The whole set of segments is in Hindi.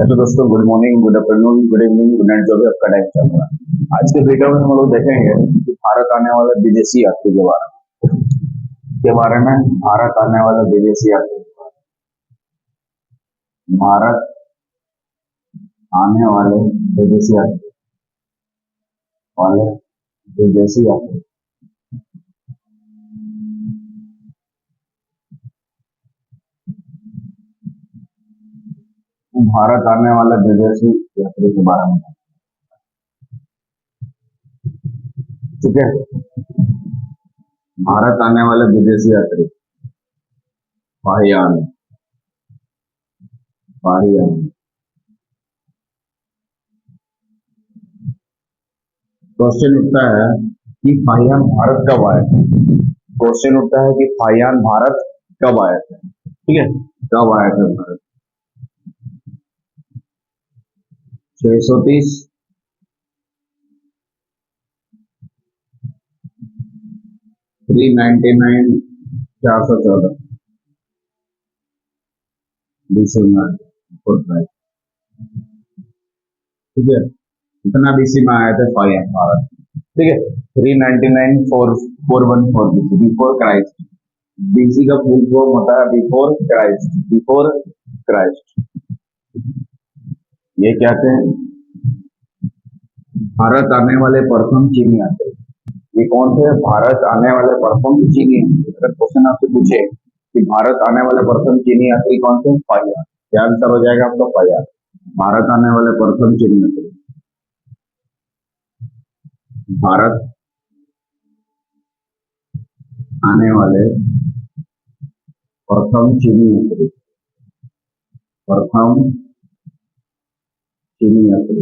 हेलो दोस्तों, good morning, good afternoon, good evening, good night, जो भी आपका टाइम चल रहा है। आज के वीडियो में हम लोग देखेंगे कि भारत आने वाले विदेशी यात्री के बारे में भारत आने वाले विदेशी यात्री भारत आने वाले विदेशी यात्री भारत आने वाले विदेशी यात्री के बारे में। ठीक है, भारत आने वाले विदेशी यात्री फाहियान फाहियान क्वेश्चन उठता है कि फाहियान भारत कब आए थे। क्वेश्चन उठता है कि फाहियान भारत कब आए थे। ठीक है, कब आए थे भारत? 630, 399, 414 बीसी में। ठीक है, इतना बीसी में आए थे फाहियान भारत। ठीक है, 399, 414 बीसी, बिफोर क्राइस्ट। बीसी का फुल फॉर्म होता है बिफोर क्राइस्ट। बिफोर क्राइस्ट ये कहते हैं। भारत आने वाले प्रथम चीनी यात्री ये कौन थे? भारत आने वाले प्रथम चीनी यात्री। अगर क्वेश्चन आपसे पूछे कि भारत आने वाले प्रथम चीनी यात्री कौन थे? फाहियान। क्या आंसर हो जाएगा आपका? फाहियान। भारत आने वाले प्रथम चीनी यात्री, भारत आने वाले प्रथम चीनी यात्री, प्रथम चीनी यात्री।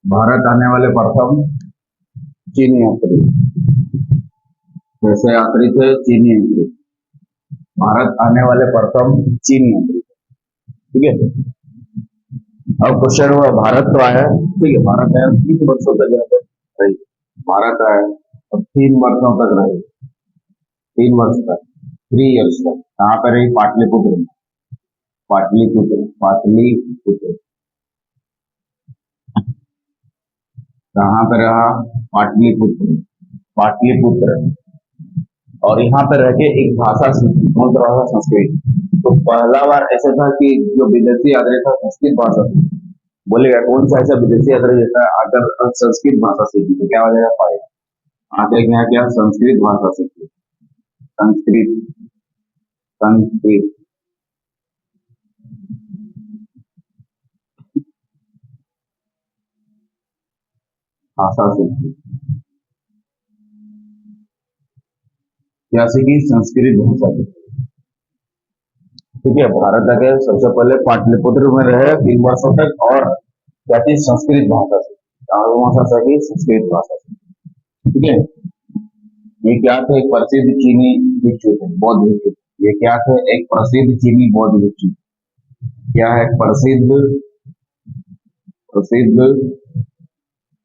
भारत आने वाले प्रथम चीनी यात्री, कैसे यात्री थे? चीनी यात्री। भारत आने वाले प्रथम चीनी यात्री। ठीक है, अब क्वेश्चन हुआ भारत तो आया। ठीक है, भारत आया 3 वर्षों तक यहाँ पे रही। भारत आया अब 3 वर्षों तक रही। 3 वर्ष तक, 3 इयर्स तक। कहाँ पे रही? पाटलिपुत्र में। पाटलिपुत्र, पाटलिपुत्र। कहाँ पे रहा? पाटलिपुत्र, पाटलिपुत्र। और यहाँ पे रह के एक भाषा सीखी। कौन सा भाषा? संस्कृत। तो पहला बार ऐसा था कि जो विदेशी यात्री था संस्कृत भाषा सीखी। बोलेगा कौन सा ऐसा विदेशी यात्री जैसा अगर संस्कृत भाषा सीखी तो क्या हो जाएगा? फायदा। आगे क्या क्या? संस्कृत भाषा सीखी। संस्कृत, संस्कृत भाषा सीखी। क्या सीखी? संस्कृत भाषा सीखी। ठीक है, भारत आके सबसे पहले पाटलिपुत्र में रहे 3 वर्षों तक और क्या चीज? संस्कृत भाषा सीखी। और भाषा सीखी, संस्कृत भाषा सीखी। ठीक है, ये क्या थे? एक प्रसिद्ध चीनी भिक्षु थे, बौद्ध भिक्षु। ये क्या थे? एक प्रसिद्ध चीनी बौद्ध भिक्षु। क्या है? प्रसिद्ध प्रसिद्ध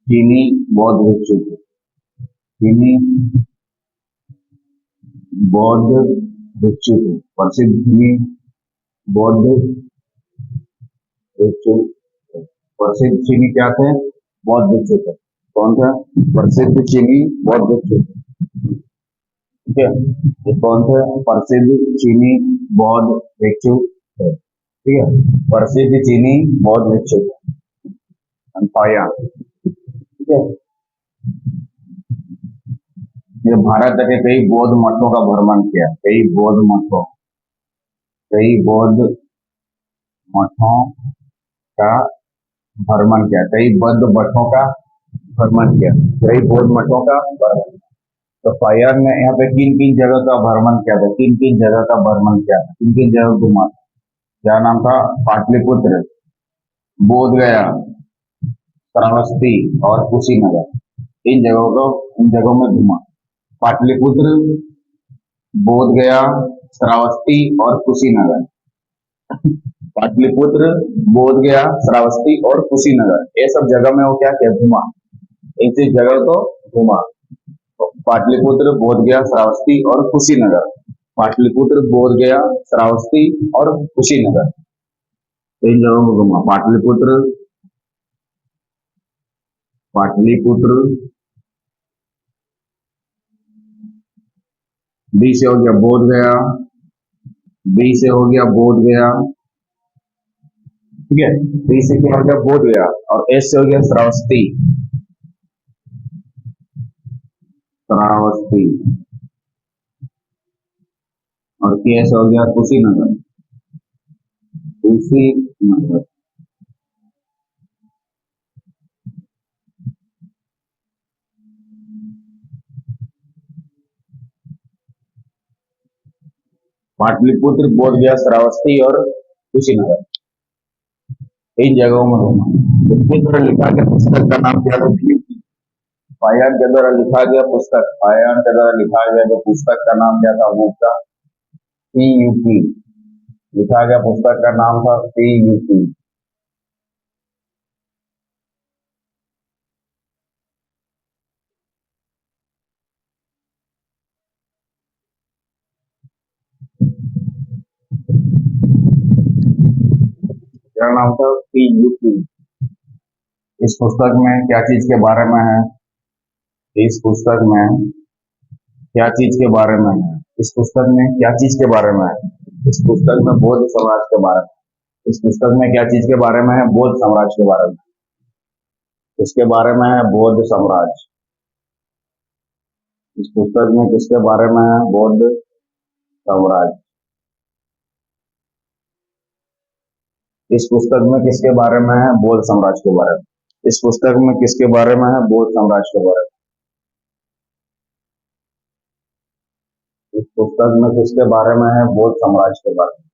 चीनी बौद्ध भिक्षु थे। चीनी बौद्ध भिक्षु थे, प्रसिद्ध चीनी बौद्ध भिक्षु। प्रसिद्ध चीनी क्या थे? बौद्ध भिक्षु थे। कौन था? प्रसिद्ध चीनी बौद्ध भिक्षु थे। ठीक है, ये कौन थे? प्रसिद्ध चीनी बौद्ध भिक्षु थे। ठीक है, प्रसिद्ध चीनी बौद्ध भिक्षु थे। ठीक है, ये भारत के कई बौद्ध मठों का भ्रमण किया। कई बौद्ध मठों का भ्रमण किया। कई बौद्ध मठों का भ्रमण किया। कई बौद्ध मठों का भ्रमण किया। तो फायर ने यहाँ पे किन किन जगह का भ्रमण किया था? किन किन जगह का भ्रमण किया था? किन किन जगह घुमा? क्या नाम था? पाटलिपुत्र, बोध गया, श्रावस्ती और कुशीनगर। इन जगहों में घुमा। पाटलिपुत्र, बोध गया, श्रावस्ती और कुशीनगर। पाटलिपुत्र, बोध गया, श्रावस्ती और कुशीनगर, ये सब जगह में वो क्या किया? घुमा। इस जगह को घुमा। तो पाटलिपुत्र, बोध गया, श्रावस्ती और कुशीनगर, पाटलिपुत्र, बोध गया, श्रावस्ती और कुशीनगर। तो इन जगहों को घुमा। पाटलिपुत्र, पाटलिपुत्र, बी से हो गया बोध गया, बी से हो गया बोध गया, ठीक है। बी से क्या हो गया बोध गया, और एस से हो गया श्रावस्ती, श्रावस्ती, और के से हो गया कुशीनगर, कुशीनगर। पाटलिपुत्र, बोध गया, श्रावस्ती और कुशीनगर, इन जगहों में घूमा। इसके द्वारा लिखा गया पुस्तक का नाम क्या है? फायान के द्वारा लिखा गया पुस्तक, फायान के द्वारा लिखा गया जो पुस्तक का नाम क्या था? वो था PUP। लिखा गया पुस्तक का नाम था PUP। क्या नाम था? PUP। इस पुस्तक में क्या चीज के बारे में है? इस पुस्तक में क्या चीज के बारे में है? इस पुस्तक में क्या चीज के बारे में है? इस पुस्तक में बौद्ध साम्राज्य के बारे में। इस पुस्तक में क्या चीज के बारे में है? बौद्ध साम्राज्य के बारे में। किसके बारे में है? बौद्ध साम्राज्य। इस पुस्तक में किसके बारे में है? बौद्ध साम्राज्य। इस पुस्तक में किसके बारे में है? बौद्ध साम्राज्य के बारे में। इस पुस्तक में किसके बारे में है? बौद्ध साम्राज्य के बारे में। इस पुस्तक में किसके बारे में है? बौद्ध साम्राज्य के बारे में।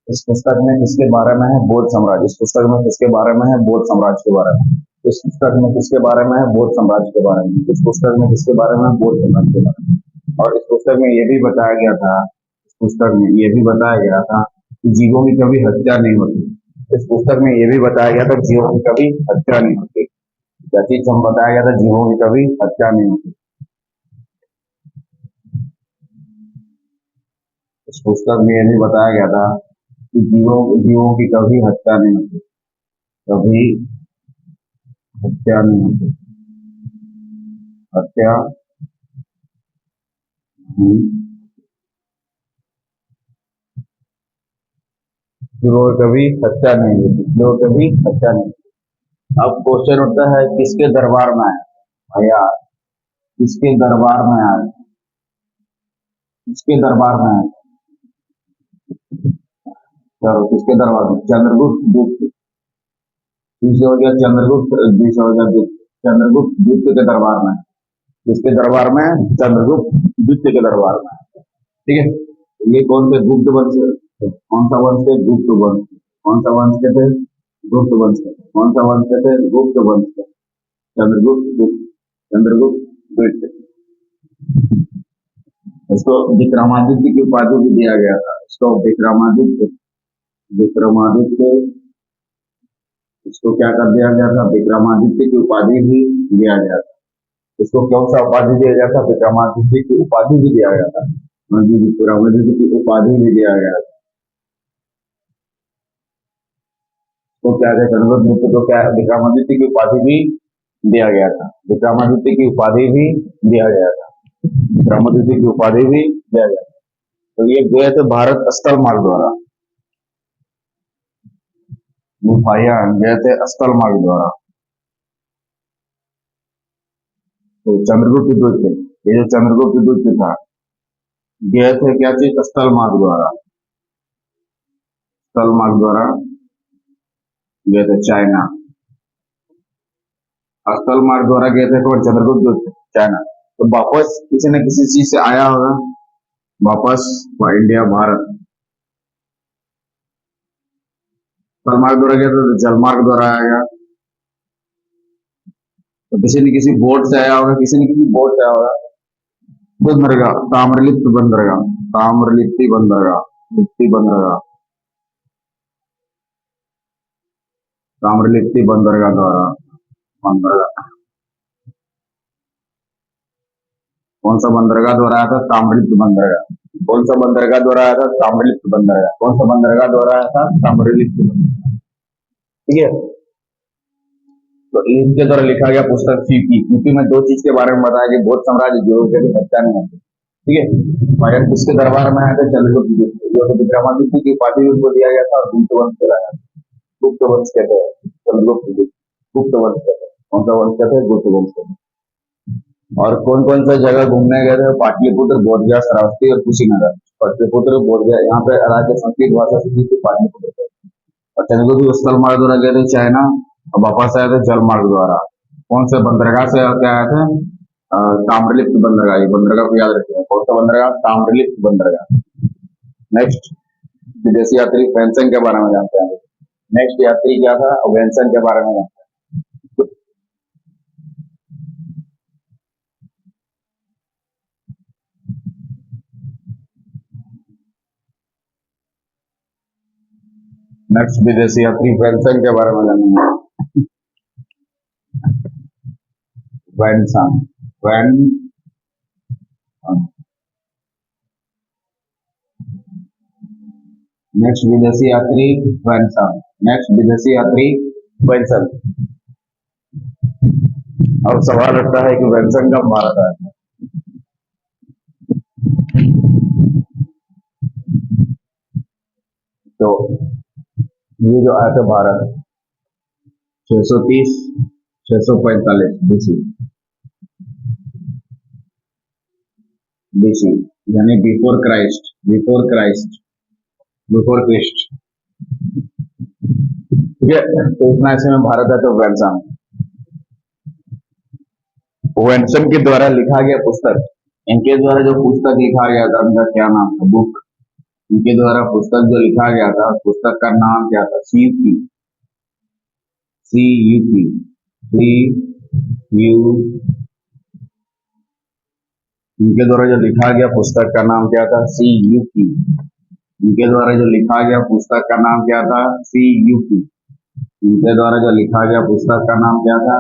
इस पुस्तक में किसके बारे में है? बौद्ध साम्राज्य। इस पुस्तक में किसके बारे में है? बौद्ध साम्राज्य के बारे में। इस पुस्तक में किसके बारे में है? बौद्ध साम्राज्य के बारे में। इस पुस्तक में किसके बारे में है? बौद्ध साम्राज्य के बारे में। और इस पुस्तक में यह भी बताया गया था, इस पुस्तक में यह भी बताया गया था कि जीवों की कभी हत्या नहीं होती। इस पुस्तक में यह भी बताया गया था जीवों की कभी हत्या नहीं होती। क्या चीज हम बताया गया था? जीवों की कभी हत्या नहीं होती। इस पुस्तक में यह भी बताया गया था कि जीवों जीवों की कभी हत्या नहीं होती, कभी हत्या नहीं होती, हत्या नहीं, जीवों की कभी हत्या नहीं होती, जीवों की कभी हत्या नहीं होती। अब क्वेश्चन उठता है किसके दरबार में आए भैया? किसके दरबार में आए? किसके दरबार में आए? चलो किसके दरबार में? चंद्रगुप्त गुप्त। तीसरे हो गया चंद्रगुप्त, दूसरा हो गया गुप्त। चंद्रगुप्त द्वितीय के दरबार में। किसके दरबार में? चंद्रगुप्त द्वितीय के दरबार में। ठीक है। ये कौन थे? गुप्त वंश। कौन सा वंश थे? गुप्त वंश। कौन सा वंश के थे? गुप्त वंश के। कौन सा वंश के थे? गुप्त वंश के। चंद्रगुप्त गुप्त, चंद्रगुप्त द्वितीय। इसको विक्रमादित्य की उपाधि भी दिया गया था। इसको विक्रमादित्य, विक्रमादित्य, इसको क्या कर दिया गया था? विक्रमादित्य की उपाधि भी दिया गया था। इसको कौन सा उपाधि दिया गया था? विक्रमादित्य की उपाधि भी दिया गया था। विक्रमादित्य की उपाधि भी दिया गया था। तो क्या कहते? चंद्रगुप्त गुप्त को क्या विक्रमादित्य की उपाधि भी दिया गया था। विक्रमादित्य की उपाधि भी दिया गया था। विक्रमादित्य की उपाधि भी दिया गया था। तो ये गए थे भारत स्थल मार्ग द्वारा। गुफायान गए थे स्थल मार्ग द्वारा। तो चंद्रगुप्त द्वितीय, ये जो चंद्रगुप्त द्वितीय था, गए थे क्या चीज? स्थल मार्ग द्वारा। स्थल मार्ग द्वारा गए थे चाइना। स्थल मार्ग द्वारा गए थे कौन? चंद्रगुप्त द्वितीय, चाइना। तो वापस किसी न किसी चीज से आया होगा, वापस इंडिया, भारत। स्थल मार्ग द्वारा गया तो जल मार्ग द्वारा आएगा। तो किसी न किसी बोट से आया होगा, किसी न किसी बोट से आया होगा। बंदरगाह, ताम्रलिप्त बंदरगाह, ताम्रलिप्ति बंदरगाह, लिप्ति बंदरगाह, ताम्रलिप्ति बंदरगाह द्वारा, बंदरगाह। कौन सा बंदरगाह द्वारा आया था? ताम्रलिप्त बंदरगाह। कौन सा बंदरगाह द्वारा आया था? ताम्रलिप्त बंदरगाह। कौन सा बंदरगाह द्वारा आया था? ताम्रलिप्त बंदरगाह। ठीक है, तो इनके द्वारा लिखा गया पुस्तक सीपी। सीपी में दो चीज के बारे में बताया कि बौद्ध साम्राज्य जो कभी हत्या नहीं होती। ठीक है, मगर किसके दरबार में आया था? चंद्रगुप्त विक्रमादित्य की उपाधि उनको दिया गया था और गुप्त वंश चलाया। गुप्त वंश कहते हैं चंद्रगुप्त, गुप्त वंश कहते हैं। कौन सा वंश कहते हैं? गुप्त वंश कहते हैं। और कौन कौन सा जगह घूमने गए थे? पाटलिपुत्र, बोधगया, श्रावस्ती और कुशीनगर। पाटलिपुत्र, बोधगया, यहाँ पे राज्य संस्कृत भाषा सीखी थी पाटलिपुत्र से। और चंद्रगुप्त स्थल मार्ग द्वारा गए थे चाइना और वापस आए थे जल मार्ग द्वारा। कौन से बंदरगाह से क्या आए थे? ताम्रलिप्त बंदरगाह। ये बंदरगाह को याद रखिएगा। कौन सा बंदरगाह? ताम्रलिप्त बंदरगाह। नेक्स्ट, विदेशी यात्री वेंसन के बारे में जानते हैं। नेक्स्ट यात्री क्या था? वेंसन के बारे में जानते हैं। नेक्स्ट विदेशी यात्री वेंसन के बारे में जानेंगे। वेंसन, वैन, नेक्स्ट विदेशी यात्री वेंसन। नेक्स्ट विदेशी यात्री वेंसन। अब सवाल उठता है कि वेंसन कब भारत आया था? तो ये जो आया था भारत 630 645 बीसी, बीसी यानी before Christ, before Christ, before Christ. ठीक है, तो इतना इसमें भारत है। तो वेंसन, वेंसन के द्वारा लिखा गया पुस्तक, इनके द्वारा जो पुस्तक लिखा गया था उनका क्या नाम था? बुक। इनके द्वारा पुस्तक जो लिखा गया था, पुस्तक का नाम क्या था? CUP, CUP, CU. इनके द्वारा जो लिखा गया पुस्तक का नाम क्या था? सीयूपी। इनके द्वारा जो लिखा गया पुस्तक का नाम क्या था? सीयूपी। इनके द्वारा जो लिखा गया पुस्तक का नाम क्या था?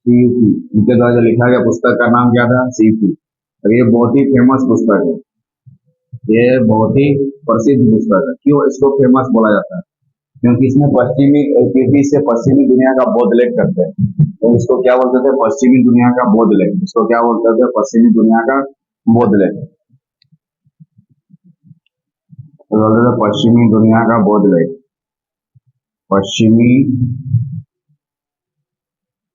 सीयूपी। इनके द्वारा जो लिखा गया पुस्तक का नाम क्या था? सीयूपी। और ये बहुत ही फेमस पुस्तक है, ये बहुत ही प्रसिद्ध पुस्तक है। क्यों इसको फेमस बोला जाता है? क्योंकि इसमें पश्चिमी कीर्ति से पश्चिमी दुनिया का बोध लेख करते हैं। तो इसको क्या बोलते थे? पश्चिमी दुनिया का बोध लेख। इसको क्या बोलते थे? पश्चिमी दुनिया का बोध लेख। तो बोलते थे पश्चिमी दुनिया का बोध लेख, पश्चिमी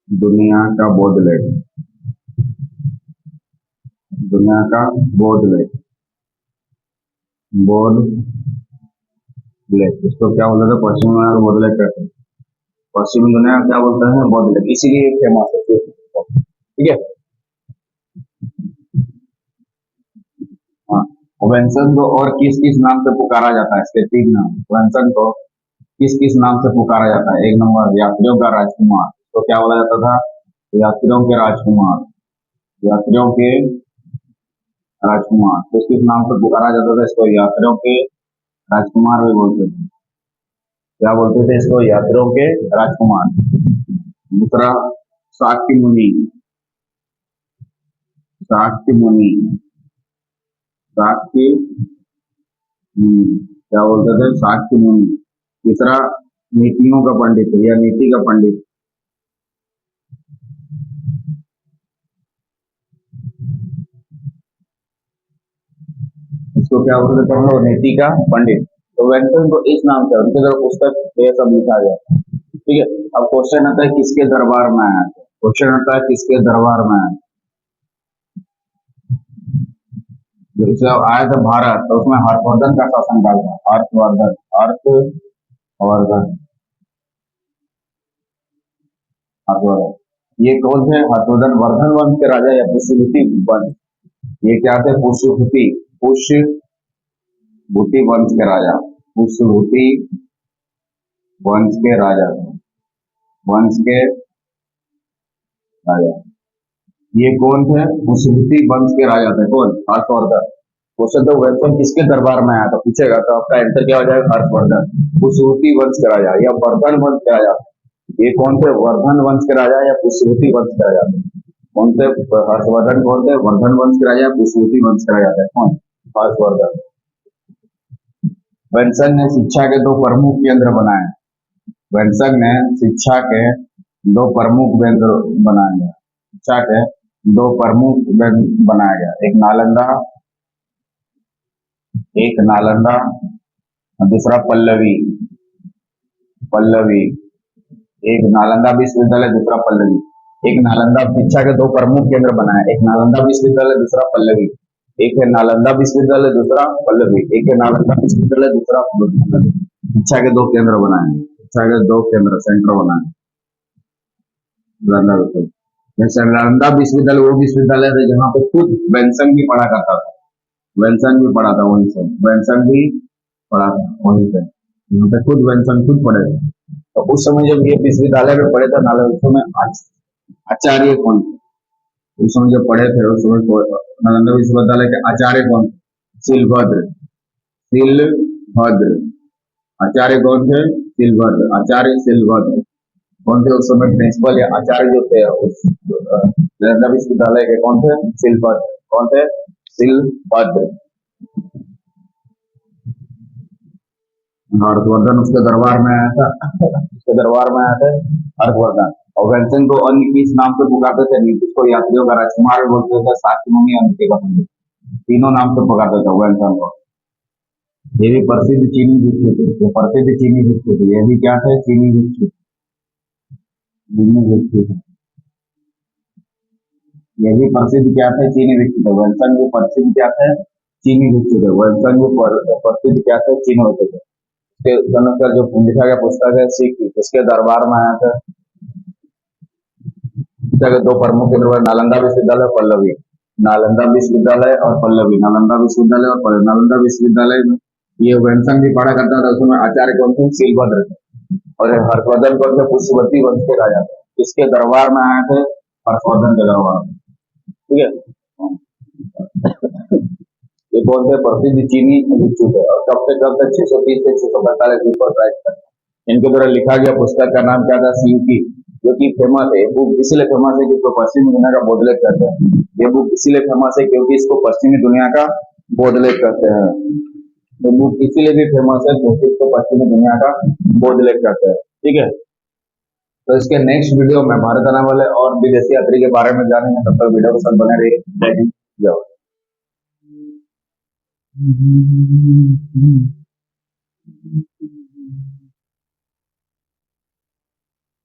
दुनिया का बोध लेख, दुनिया का बोध लेख, बोध लेख। इसको क्या बोलते थे? पश्चिमी दुनिया का बोध लेख कहते हैं। पश्चिमी दुनिया क्या बोलते हैं? बोध लेख, इसीलिए फेमस है। ठीक है, हाँ। वेंसन को और किस किस नाम से पुकारा जाता है? इसके तीन नाम। वेंसन को किस किस नाम से पुकारा जाता है? एक नंबर, यात्रियों का राजकुमार। तो क्या बोला जाता था? यात्रियों के राजकुमार, यात्रियों के राजकुमार। किस किस नाम से पुकारा जाता था इसको? यात्रियों के राजकुमार भी बोलते थे। क्या बोलते थे इसको? यात्रियों के राजकुमार। दूसरा, शाक्य मुनि, शाक्य मुनि, शाक्य मुनि, क्या बोलते थे? शाक्य मुनि। तीसरा, नीतियों का पंडित या नीति का पंडित, इसको क्या बोलते थे हम लोग? नीति का पंडित। तो वेंसन को इस नाम से उनके द्वारा पुस्तक ये सब लिखा गया। ठीक है, अब क्वेश्चन आता है किसके दरबार में आया? क्वेश्चन आता है किसके दरबार में आया? जब आया था भारत तो उसमें हर्षवर्धन का शासनकाल था। हर्षवर्धन, हर्षवर्धन, हर्षवर्धन। ये कौन थे? हर्षवर्धन वर्धन वंश के राजा या पुष्यभूति वंश। ये क्या थे? पुष्यभूति, पुष्यभूति वंश के राजा, पुष्यभूति वंश के राजा, वंश के राजा। ये कौन थे? पुष्यभूति वंश के राजा थे। कौन? हर्षवर्धन। क्वेश्चन तो वेंसन किसके दरबार में आया था पूछेगा तो आपका आंसर क्या हो जाएगा? हर्षवर्धन, पुष्यभूति वंश के राजा या वर्धन वंश के राजा। ये कौन थे? वर्धन वंश के राजा या पुष्यभूति वंश के राजा। कौन से? हर्षवर्धन कौन थे? वर्धन वंश के राजा, पुष्यवती वंश के राजा थे। कौन? हर्षवर्धन। वेन्सन ने शिक्षा के दो प्रमुख केंद्र बनाए। वेन्सन ने शिक्षा के दो प्रमुख केंद्र बनाए गए। शिक्षा के दो प्रमुख केंद्र बनाया गया, एक नालंदा और दूसरा पल्लवी। पल्लवी, एक नालंदा विश्वविद्यालय, दूसरा पल्लवी। एक नालंदा, शिक्षा के दो प्रमुख केंद्र बनाए, एक नालंदा विश्वविद्यालय, दूसरा पल्लवी। एक है नालंदा विश्वविद्यालय, दूसरा पल्लवी। एक है नालंदा विश्वविद्यालय, दूसरा पल्लवी। शिक्षा के दो केंद्र बनाए, शिक्षा के दो केंद्र सेंटर बनाए नालंदा विश्वविद्यालय। जैसे नालंदा विश्वविद्यालय वो विश्वविद्यालय है जहाँ पे खुद वेन्सन भी पढ़ा करता था। वेन्सन भी पढ़ा था वहीं से, वेन्सन भी पढ़ा था वहीं से, यहाँ पे खुद वेन्सन खुद पढ़े थे। तो उस समय जब ये विश्वविद्यालय में पढ़े थे नालंदा, उस समय आचार्य कौन थे? उस समय जब पढ़े थे उस समय नालंदा विश्वविद्यालय के आचार्य कौन थे? शिलभद्र। शिलभद्र आचार्य कौन थे? शिलभद्र, आचार्य शिलभद्र कौन थे उस समय? प्रिंसिपल या आचार्य जो थे उस नालंदा विश्वविद्यालय के कौन थे? शिलभद्र। कौन थे? शिलभद्र। हर्षवर्धन उसके दरबार में आया था, उसके दरबार में आया था हर्षवर्धन। और वेन्सन को अन्य किस नाम से पुकारते थे? नीतीश को यात्रियों का राजकुमार भी बोलते थे, साक्षी मुनि और नीति का पंडित, तीनों नाम से पुकारते थे वेन्सन को। ये भी प्रसिद्ध चीनी भिक्षु थे, ये प्रसिद्ध चीनी भिक्षु थे। ये भी क्या थे? चीनी भिक्षु, चीनी भिक्षु थे। ये भी प्रसिद्ध क्या थे? चीनी भिक्षु थे। वेन्सन भी प्रसिद्ध क्या थे? चीनी भिक्षु थे। वेन्सन भी प्रसिद्ध क्या थे? चीनी होते थे। इसके अनुसार जो लिखा गया पुस्तक है सीख, इसके दरबार में आया था। शिक्षा के दो प्रमुख केंद्र नालंदा विश्वविद्यालय, पल्लवी। नालंदा विश्वविद्यालय और पल्लवी, नालंदा विश्वविद्यालय और पल्लवी। नालंदा विश्वविद्यालय में ये वेन्सन भी पढ़ा करता था, उसमें आचार्य कौन थे? शिलभद्र थे। और हर्षवर्धन कौन थे? पुष्यवती वंश के राजा थे। इसके दरबार में आए थे, हर्षवर्धन के दरबार में। ठीक है, ये कौन थे? प्रसिद्ध चीनी भिक्षु थे। और कब से कब तक? 630 से 645 ईस्वी तक। इनके द्वारा लिखा गया पुस्तक का नाम क्या था? सीयूकी, जो कि फेमस है। बुक इसलिए फेमस है कि इसको पश्चिमी दुनिया का बोधलेख कहते हैं। ये बुक इसीलिए फेमस है क्योंकि इसको पश्चिमी दुनिया का बोधलेख कहते हैं। ये बुक इसीलिए भी फेमस है क्योंकि इसको पश्चिमी दुनिया का बोधलेख कहते हैं। ठीक है, तो इसके नेक्स्ट वीडियो में भारत आने वाले और विदेशी यात्री के बारे में जानेंगे। तब तक वीडियो को साथ बने रहिए। जय हिंद, जय भारत।